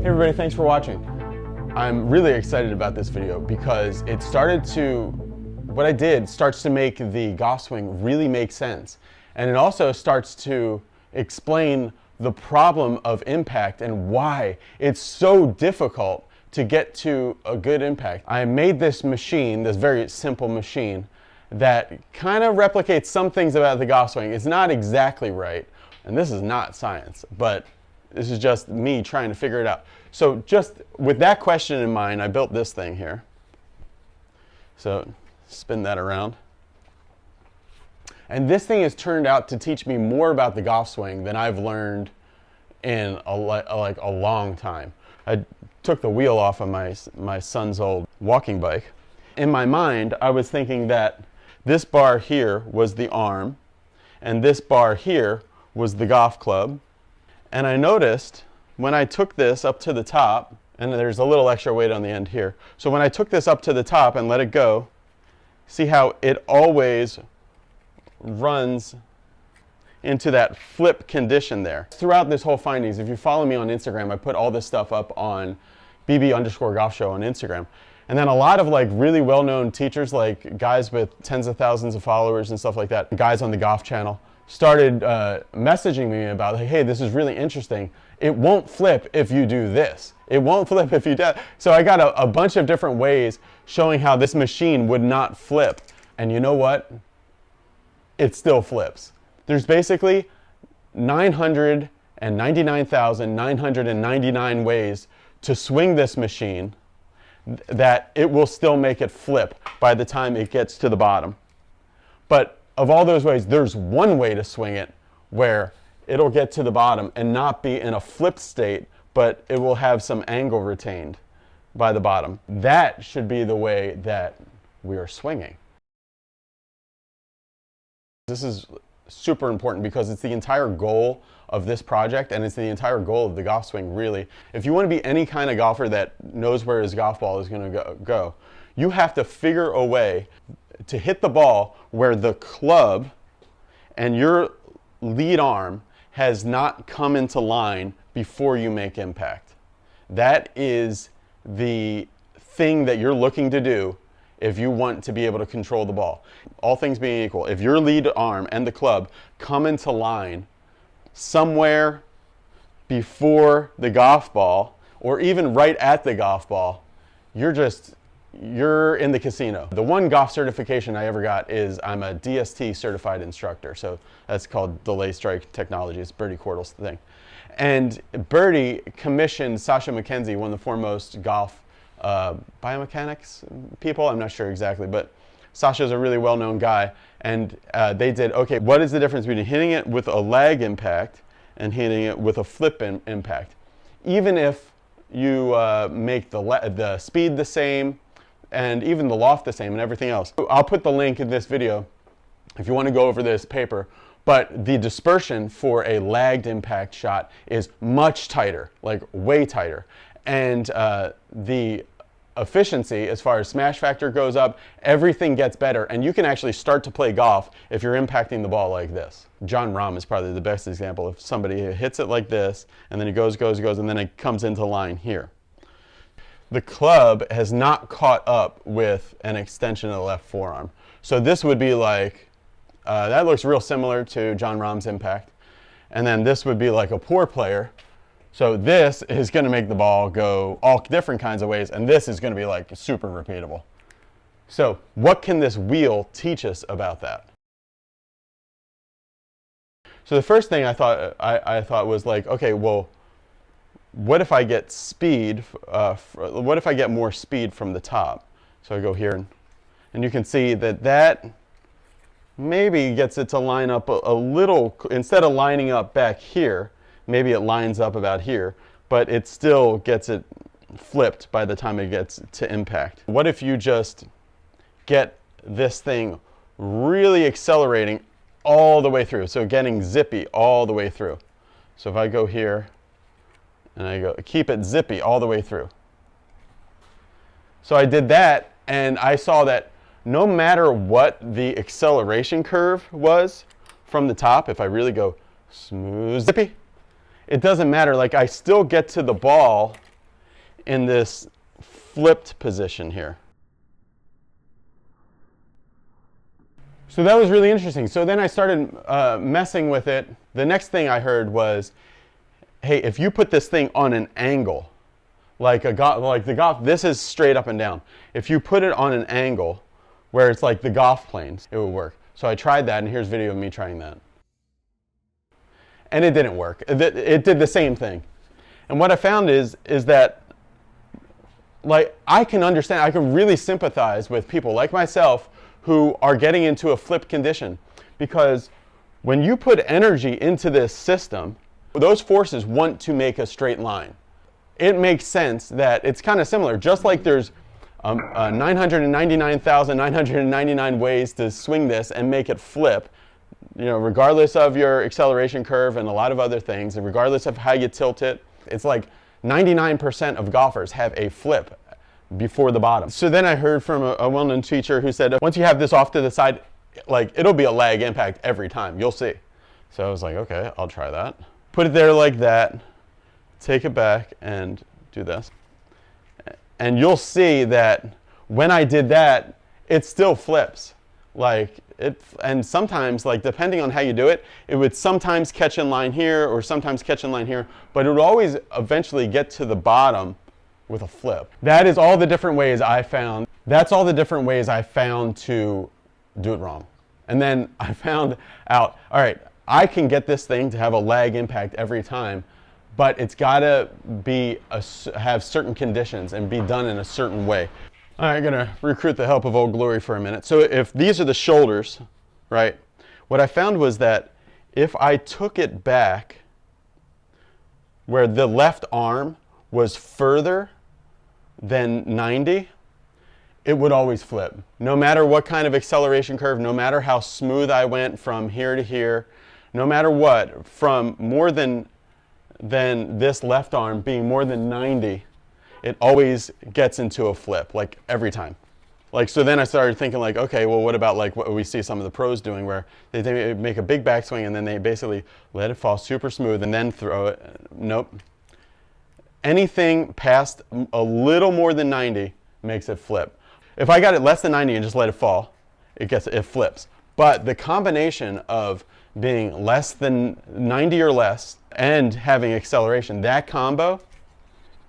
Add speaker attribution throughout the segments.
Speaker 1: Hey everybody, thanks for watching. I'm really excited about this video because it started to, what I did starts to make the golf swing really make sense. And it also starts to explain the problem of impact and why it's so difficult to get to a good impact. I made this machine, this very simple machine, that kind of replicates some things about the golf swing. It's not exactly right, and this is not science, but this is just me trying to figure it out. So just with that question in mind, I built this thing here. So spin that around. And this thing has turned out to teach me more about the golf swing than I've learned in a long time. I took the wheel off of my son's old walking bike. In my mind, I was thinking that this bar here was the arm, and this bar here was the golf club. And I noticed when I took this up to the top, and there's a little extra weight on the end here. So when I took this up to the top and let it go, see how it always runs into that flip condition there. Throughout this whole findings, if you follow me on Instagram, I put all this stuff up on bb_golf show on Instagram. And then a lot of really well-known teachers, like guys with tens of thousands of followers and stuff like that, guys on the golf channel, started messaging me about, like, hey, this is really interesting. It won't flip if you do this. It won't flip if you do. So I got a bunch of different ways showing how this machine would not flip. And you know what? It still flips. There's basically 999,999 ways to swing this machine that it will still make it flip by the time it gets to the bottom. But of all those ways, there's one way to swing it where it'll get to the bottom and not be in a flip state, but it will have some angle retained by the bottom. That should be the way that we are swinging. This is super important because it's the entire goal of this project, and it's the entire goal of the golf swing, really. If you want to be any kind of golfer that knows where his golf ball is going to go, you have to figure a way to hit the ball where the club and your lead arm has not come into line before you make impact. That is the thing that you're looking to do if you want to be able to control the ball. All things being equal, if your lead arm and the club come into line somewhere before the golf ball, or even right at the golf ball, you're in the casino. The one golf certification I ever got is I'm a DST certified instructor. So that's called delay strike technology. It's Bertie Cordell's thing. And Bertie commissioned Sasha McKenzie, one of the foremost golf biomechanics people. I'm not sure exactly, but Sasha's a really well-known guy. And they did, okay, what is the difference between hitting it with a lag impact and hitting it with a flip impact? Even if you make the speed the same, and even the loft the same and everything else. I'll put the link in this video if you want to go over this paper, but the dispersion for a lagged impact shot is much tighter, like way tighter. And the efficiency as far as smash factor goes up, everything gets better, and you can actually start to play golf if you're impacting the ball like this. Jon Rahm is probably the best example. If somebody hits it like this, and then it goes, and then it comes into line here. The club has not caught up with an extension of the left forearm. So this would be like, that looks real similar to Jon Rahm's impact. And then this would be like a poor player. So this is going to make the ball go all different kinds of ways, and this is going to be like super repeatable. So what can this wheel teach us about that? So the first thing I thought was like, okay, well, what if I get speed, what if I get more speed from the top? So I go here, and you can see that maybe gets it to line up a little, instead of lining up back here, maybe it lines up about here, but it still gets it flipped by the time it gets to impact. What if you just get this thing really accelerating all the way through? So getting zippy all the way through. So if I go here, and I go, keep it zippy all the way through. So I did that, and I saw that no matter what the acceleration curve was from the top, if I really go smooth zippy, it doesn't matter. Like, I still get to the ball in this flipped position here. So that was really interesting. So then I started messing with it. The next thing I heard was, hey, if you put this thing on an angle, like the golf, this is straight up and down. If you put it on an angle where it's like the golf planes, it would work. So I tried that, and here's video of me trying that. And it didn't work. It did the same thing. And what I found is that, like, I can understand, I can really sympathize with people like myself who are getting into a flipped condition, because when you put energy into this system, those forces want to make a straight line. It makes sense that it's kind of similar, just like there's 999,999 ways to swing this and make it flip, regardless of your acceleration curve and a lot of other things, and regardless of how you tilt it. It's like 99% of golfers have a flip before the bottom. So then I heard from a well-known teacher who said, once you have this off to the side, like, it'll be a lag impact every time. You'll see. So I was like, okay, I'll try that. Put it there like that, take it back, and do this. And you'll see that when I did that, it still flips. And sometimes, like, depending on how you do it, it would sometimes catch in line here or sometimes catch in line here, but it would always eventually get to the bottom with a flip. That is all the different ways I found. That's all the different ways I found to do it wrong. And then I found out, all right, I can get this thing to have a lag impact every time, but it's gotta have certain conditions and be done in a certain way. All right, I'm gonna recruit the help of Old Glory for a minute. So if these are the shoulders, right, what I found was that if I took it back where the left arm was further than 90, it would always flip. No matter what kind of acceleration curve, no matter how smooth I went from here to here, no matter what, from more than this left arm being more than 90, it always gets into a flip, like every time. Like, so then I started thinking, like, okay, well, what about like what we see some of the pros doing, where they make a big backswing and then they basically let it fall super smooth and then throw it. Nope. Anything past a little more than 90 makes it flip. If I got it less than 90 and just let it fall, it flips. But the combination of being less than 90 or less and having acceleration, that combo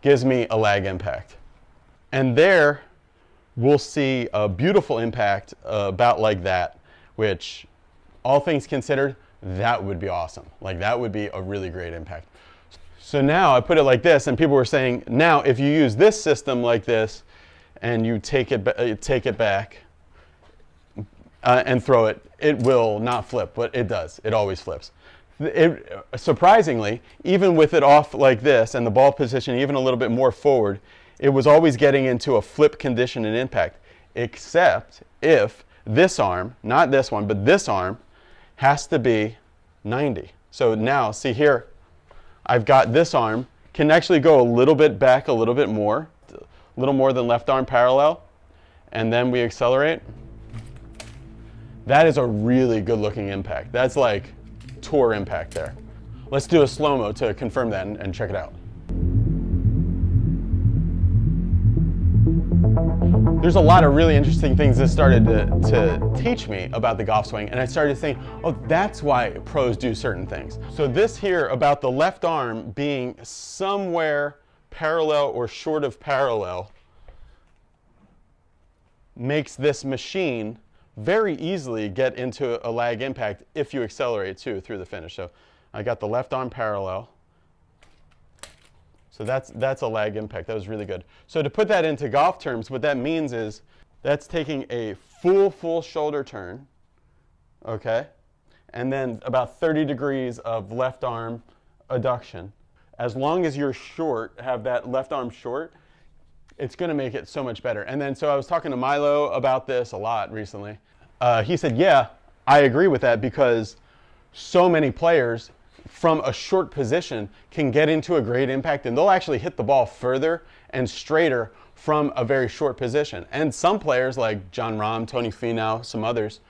Speaker 1: gives me a lag impact. And there we'll see a beautiful impact about like that, which, all things considered, that would be awesome. Like, that would be a really great impact. So now I put it like this, and people were saying, now if you use this system like this and you take it back and throw it, it will not flip, but it does. It always flips. Surprisingly, even with it off like this and the ball position even a little bit more forward, it was always getting into a flip condition and impact, except if this arm, not this one, but this arm, has to be 90. So now, see here, I've got this arm, can actually go a little bit back, a little bit more, a little more than left arm parallel, and then we accelerate. That is a really good looking impact. That's like tour impact there. Let's do a slow-mo to confirm that and check it out. There's a lot of really interesting things that started to teach me about the golf swing, and I started to think, oh, that's why pros do certain things. So this here about the left arm being somewhere parallel or short of parallel makes this machine very easily get into a lag impact if you accelerate too through the finish. So I got the left arm parallel. So that's a lag impact. That was really good. So to put that into golf terms, what that means is that's taking a full shoulder turn, okay? And then about 30 degrees of left arm adduction. As long as you're short, have that left arm short, it's gonna make it so much better. And then, so I was talking to Milo about this a lot recently. He said, yeah, I agree with that, because so many players from a short position can get into a great impact, and they'll actually hit the ball further and straighter from a very short position. And some players like John Rahm, Tony Finau, some others,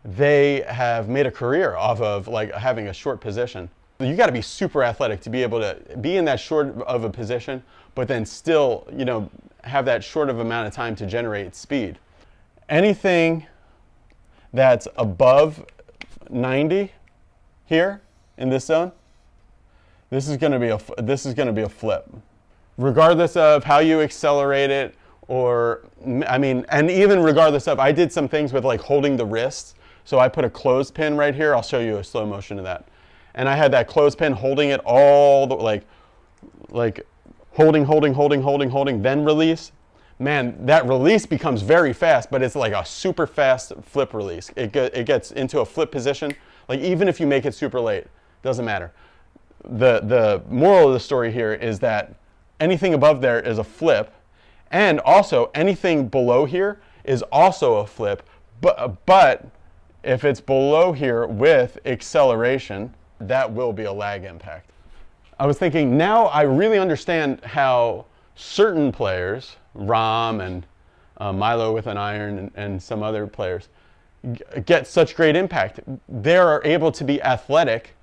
Speaker 1: they have made a career off of like having a short position. You got to be super athletic to be able to be in that short of a position, but then still, have that short of amount of time to generate speed. Anything that's above 90 here in this zone, this is going to be a flip. Regardless of how you accelerate it, and even regardless of, I did some things with like holding the wrist. So I put a clothespin right here. I'll show you a slow motion of that. And I had that clothespin holding it all the like holding, then release. Man, that release becomes very fast, but it's like a super fast flip release. It gets into a flip position. Like even if you make it super late, doesn't matter. The moral of the story here is that anything above there is a flip, and also anything below here is also a flip, but if it's below here with acceleration, that will be a lag impact. I was thinking, now I really understand how certain players, Rom and Milo with an iron and some other players, get such great impact. They are able to be athletic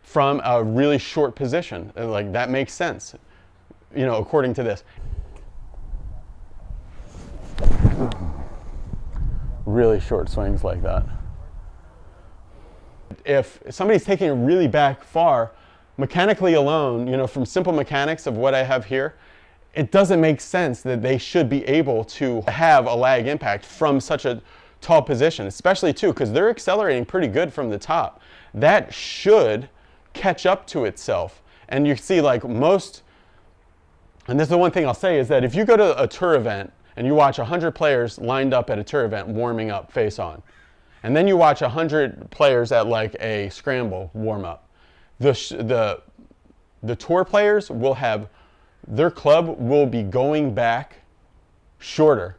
Speaker 1: from a really short position. Like, that makes sense, according to this. Really short swings like that. If somebody's taking it really back far, mechanically alone, from simple mechanics of what I have here, it doesn't make sense that they should be able to have a lag impact from such a tall position, especially too, because they're accelerating pretty good from the top. That should catch up to itself. And you see, like most, and this is the one thing I'll say, is that if you go to a tour event and you watch 100 players lined up at a tour event warming up face on, and then you watch 100 players at like a scramble warm up, the tour players will have, their club will be going back shorter,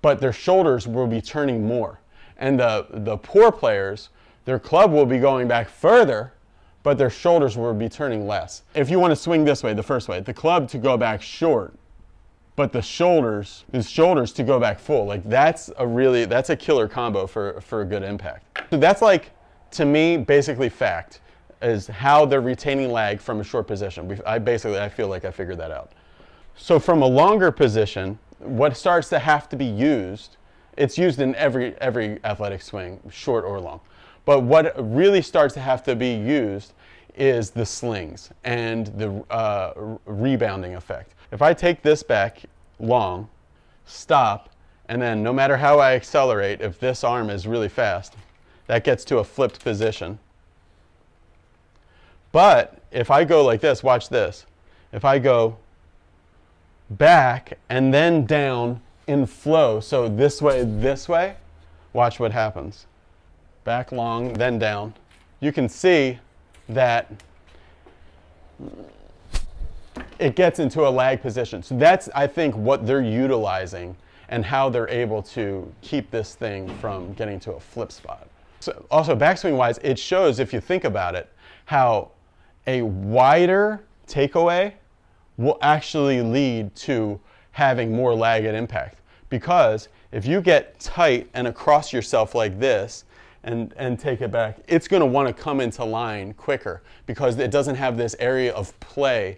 Speaker 1: but their shoulders will be turning more. And the poor players, their club will be going back further, but their shoulders will be turning less. If you want to swing this way, the first way, the club to go back short, but the shoulders to go back full. Like that's a killer combo for a good impact. So that's like, to me, basically fact, is how they're retaining lag from a short position. I feel like I figured that out. So from a longer position, what starts to have to be used, it's used in every athletic swing, short or long. But what really starts to have to be used is the slings and the rebounding effect. If I take this back long, stop, and then no matter how I accelerate, if this arm is really fast, that gets to a flipped position. But if I go like this, watch this. If I go back and then down in flow, so this way, watch what happens. Back long, then down. You can see that it gets into a lag position. So that's, I think, what they're utilizing and how they're able to keep this thing from getting to a flip spot. So also, backswing-wise, it shows, if you think about it, how a wider takeaway will actually lead to having more lag at impact. Because if you get tight and across yourself like this and take it back, it's going to want to come into line quicker because it doesn't have this area of play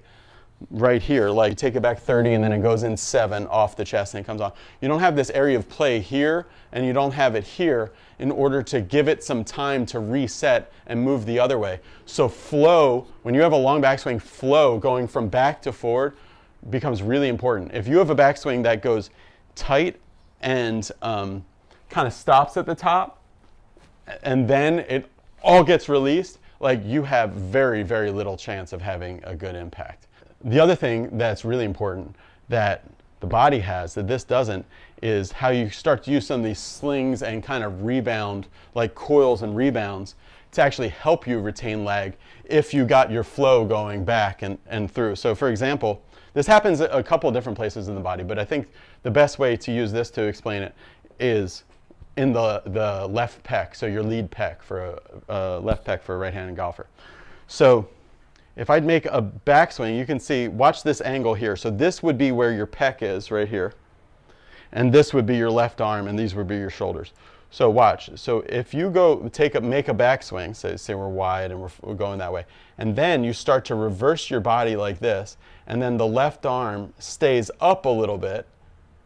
Speaker 1: right here. Like you take it back 30 and then it goes in 7 off the chest and it comes on. You don't have this area of play here and you don't have it here in order to give it some time to reset and move the other way. So flow, when you have a long backswing, flow going from back to forward becomes really important. If you have a backswing that goes tight and kind of stops at the top and then it all gets released, like you have very, very little chance of having a good impact. The other thing that's really important that the body has that this doesn't is how you start to use some of these slings and kind of rebound, like coils and rebounds, to actually help you retain lag if you got your flow going back and through. So for example, this happens a couple of different places in the body, but I think the best way to use this to explain it is in the left pec, so your lead pec for a left pec for a right-handed golfer. So if I'd make a backswing, you can see, watch this angle here. So this would be where your pec is right here. And this would be your left arm and these would be your shoulders. So watch. So if you go make a backswing, say we're wide and we're going that way, and then you start to reverse your body like this, and then the left arm stays up a little bit.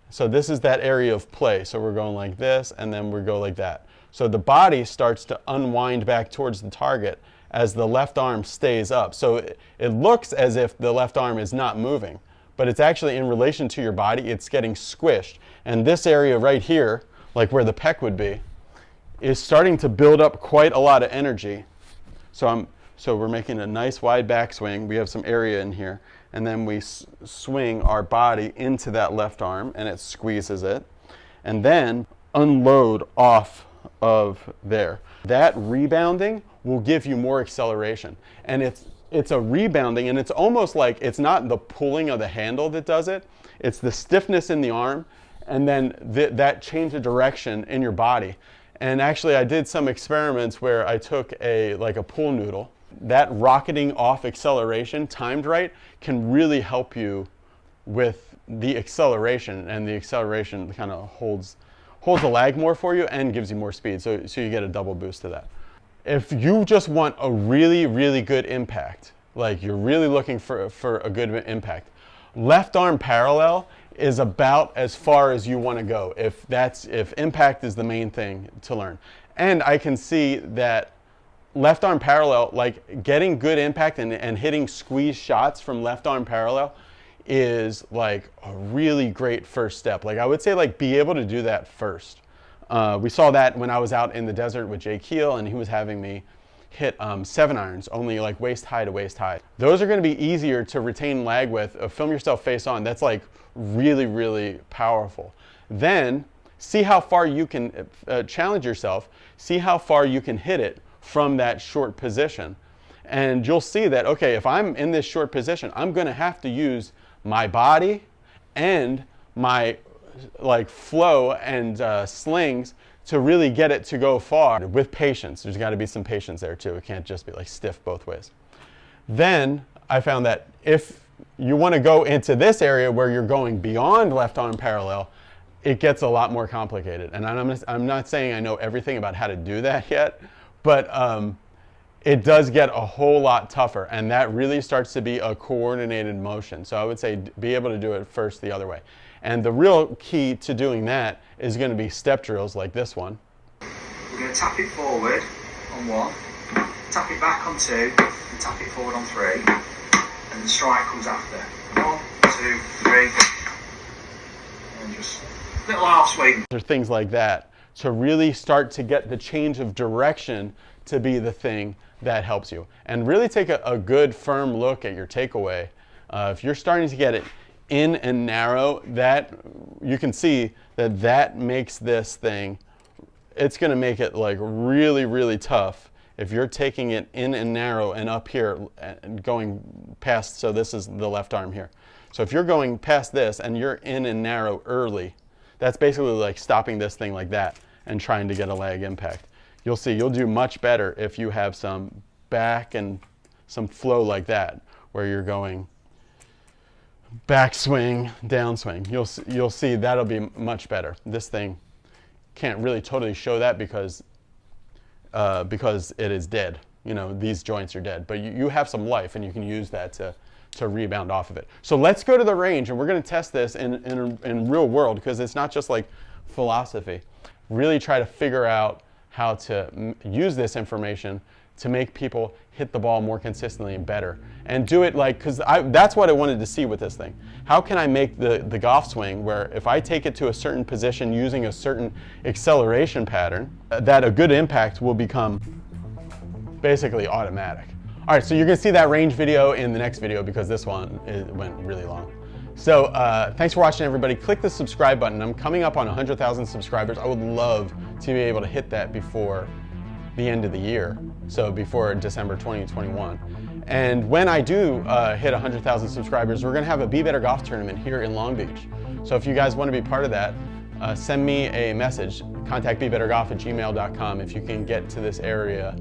Speaker 1: So this is that area of play. So we're going like this, and then we go like that. So the body starts to unwind back towards the target as the left arm stays up. So it looks as if the left arm is not moving, but it's actually in relation to your body, it's getting squished. And this area right here, like where the pec would be, is starting to build up quite a lot of energy. So we're making a nice wide backswing. We have some area in here, and then we swing our body into that left arm, and it squeezes it, and then unload off of there. That rebounding will give you more acceleration, and it's a rebounding, and it's almost like it's not the pulling of the handle that does it, it's the stiffness in the arm, and then that change of direction in your body. And actually I did some experiments where I took like a pool noodle. That rocketing off acceleration timed right can really help you with the acceleration, and the acceleration kind of holds the lag more for you and gives you more speed, so you get a double boost to that. If you just want a really, really good impact, like you're really looking for a good impact, left arm parallel is about as far as you want to go if impact is the main thing to learn. And I can see that left arm parallel, like getting good impact and hitting squeeze shots from left arm parallel is like a really great first step. Like I would say, like, be able to do that first. We saw that when I was out in the desert with Jay Keel, and he was having me hit 7-irons, only like waist high to waist high. Those are going to be easier to retain lag with. Film yourself face on. That's like really, really powerful. Then see how far you can challenge yourself. See how far you can hit it from that short position. And you'll see that, okay, if I'm in this short position, I'm going to have to use my body and my like flow and slings to really get it to go far with patience. There's got to be some patience there too. It can't just be like stiff both ways. Then I found that if you want to go into this area where you're going beyond left arm parallel, it gets a lot more complicated. And I'm not saying I know everything about how to do that yet, but it does get a whole lot tougher, and that really starts to be a coordinated motion. So I would say be able to do it first the other way. And the real key to doing that is going to be step drills like this one.
Speaker 2: We're going to tap it forward on 1, tap it back on 2, and tap it forward on 3, and the strike comes after. 1, 2, 3, and just little half swing.
Speaker 1: Or things like that to really start to get the change of direction to be the thing that helps you. And really take a good firm look at your takeaway. If you're starting to get it in and narrow, that you can see that makes this thing, it's going to make it like really, really tough if you're taking it in and narrow and up here and going past. So this is the left arm here. So if you're going past this and you're in and narrow early, that's basically like stopping this thing like that and trying to get a lag impact. You'll see you'll do much better if you have some back and some flow like that, where you're going backswing, downswing. You'll see that'll be much better. This thing can't really totally show that because it is dead. You know, these joints are dead, but you have some life, and you can use that to rebound off of it. So let's go to the range, and we're going to test this in real world, because it's not just like philosophy. Really try to figure out how to use this information to make people hit the ball more consistently and better. And do it like, because that's what I wanted to see with this thing. How can I make the golf swing where if I take it to a certain position using a certain acceleration pattern, that a good impact will become basically automatic. All right, so you're gonna see that range video in the next video, because this one went really long. So thanks for watching, everybody. Click the subscribe button. I'm coming up on 100,000 subscribers. I would love to be able to hit that before the end of the year, so before December 2021. And when I do hit 100,000 subscribers, we're gonna have a Be Better Golf tournament here in Long Beach. So if you guys wanna be part of that, send me a message, contact bebettergolf@gmail.com if you can get to this area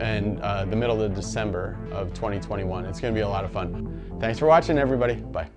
Speaker 1: in the middle of December of 2021. It's gonna be a lot of fun. Thanks for watching, everybody. Bye.